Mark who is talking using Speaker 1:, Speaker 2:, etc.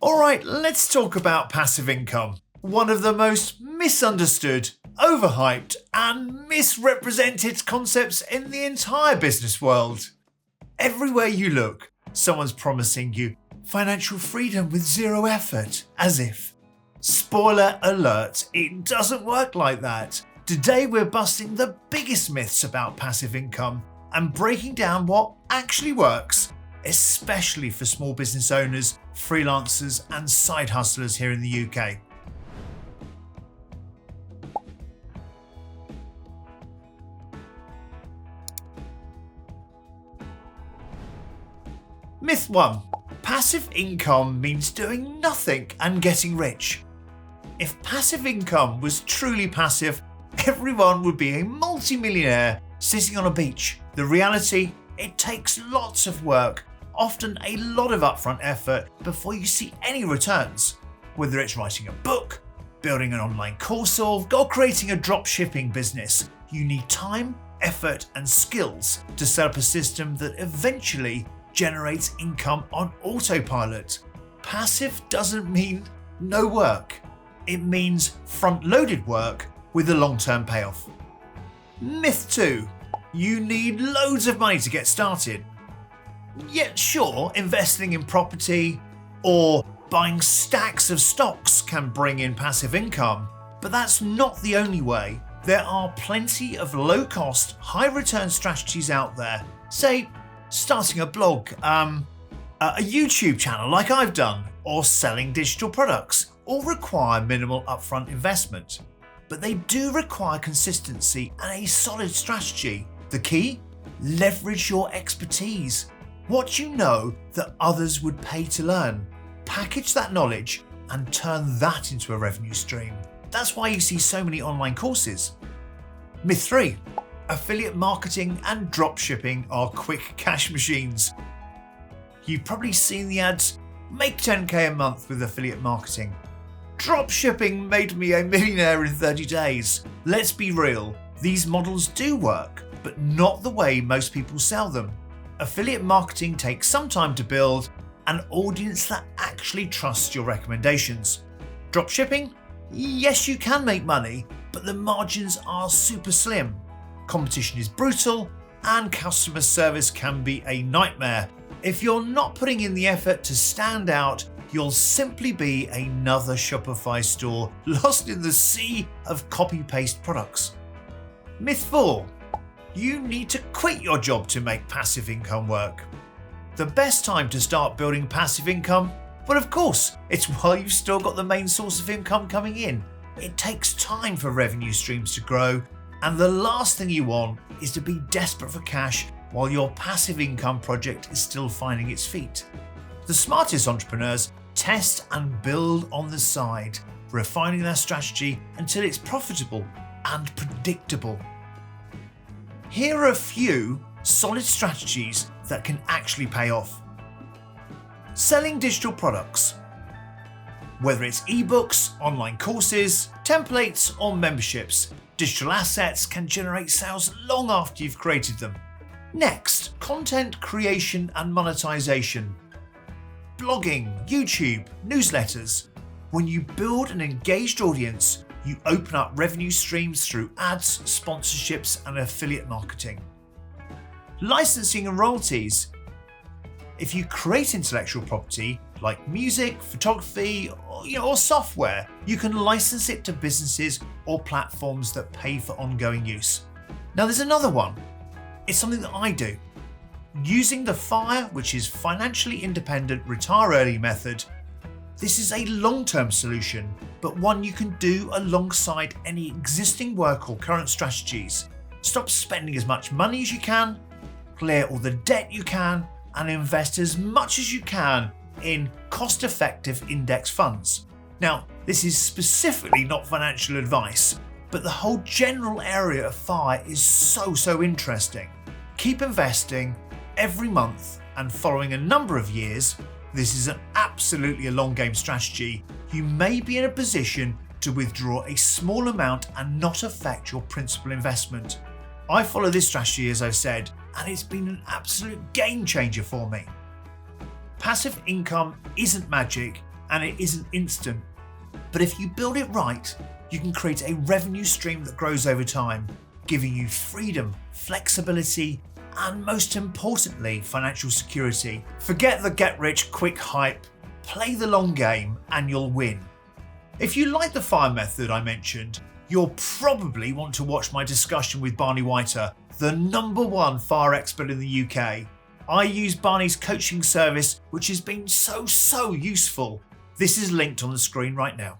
Speaker 1: Alright, let's talk about passive income. One of the most misunderstood, overhyped, and misrepresented concepts in the entire business world. Everywhere you look, someone's promising you financial freedom with zero effort, as if. Spoiler alert, it doesn't work like that. Today we're busting the biggest myths about passive income and breaking down what actually works, especially for small business owners, freelancers and side hustlers here in the UK. Myth 1. Passive income means doing nothing and getting rich. If passive income was truly passive, everyone would be a multi-millionaire sitting on a beach. The reality, it takes lots of work, often a lot of upfront effort before you see any returns. Whether it's writing a book, building an online course, or creating a drop shipping business, you need time, effort and skills to set up a system that eventually generates income on autopilot. Passive doesn't mean no work. It means front-loaded work with a long-term payoff. Myth 2. You need loads of money to get started. Yet sure, investing in property or buying stacks of stocks can bring in passive income, but that's not the only way. There are plenty of low-cost, high-return strategies out there. Say, starting a blog, a YouTube channel like I've done, or selling digital products, all require minimal upfront investment. But they do require consistency and a solid strategy. The key? Leverage your expertise. What you know that others would pay to learn. Package that knowledge and turn that into a revenue stream. That's why you see so many online courses. Myth 3. Affiliate marketing and dropshipping are quick cash machines. You've probably seen the ads, make 10k a month with affiliate marketing. Dropshipping made me a millionaire in 30 days. Let's be real, these models do work, but not the way most people sell them. Affiliate marketing takes some time to build an audience that actually trusts your recommendations. Dropshipping? Yes, you can make money, but the margins are super slim. Competition is brutal and customer service can be a nightmare. If you're not putting in the effort to stand out, you'll simply be another Shopify store lost in the sea of copy-paste products. Myth 4. You need to quit your job to make passive income work. The best time to start building passive income? Well, of course, it's while you've still got the main source of income coming in. It takes time for revenue streams to grow, and the last thing you want is to be desperate for cash while your passive income project is still finding its feet. The smartest entrepreneurs test and build on the side, refining their strategy until it's profitable and predictable. Here are a few solid strategies that can actually pay off. Selling digital products. Whether it's ebooks, online courses, templates, or memberships, digital assets can generate sales long after you've created them. Next, content creation and monetization. Blogging, YouTube, newsletters. When you build an engaged audience, you open up revenue streams through ads, sponsorships, and affiliate marketing. Licensing and royalties. If you create intellectual property like music, photography, or software, you can license it to businesses or platforms that pay for ongoing use. Now there's another one. It's something that I do. Using the FIRE, which is Financially Independent Retire Early method. This is a long-term solution, but one you can do alongside any existing work or current strategies. Stop spending as much money as you can, clear all the debt you can, and invest as much as you can in cost-effective index funds. Now, this is specifically not financial advice, but the whole general area of FIRE is so interesting. Keep investing every month, and following a number of years, this is absolutely a long game strategy, you may be in a position to withdraw a small amount and not affect your principal investment. I follow this strategy, as I've said, and it's been an absolute game changer for me. Passive income isn't magic, and it isn't instant. But if you build it right, you can create a revenue stream that grows over time, giving you freedom, flexibility, and most importantly, financial security. Forget the get-rich-quick hype, play the long game and you'll win. If you like the FIRE method I mentioned, you'll probably want to watch my discussion with Barney Whiter, the #1 FIRE expert in the UK. I use Barney's coaching service, which has been so useful. This is linked on the screen right now.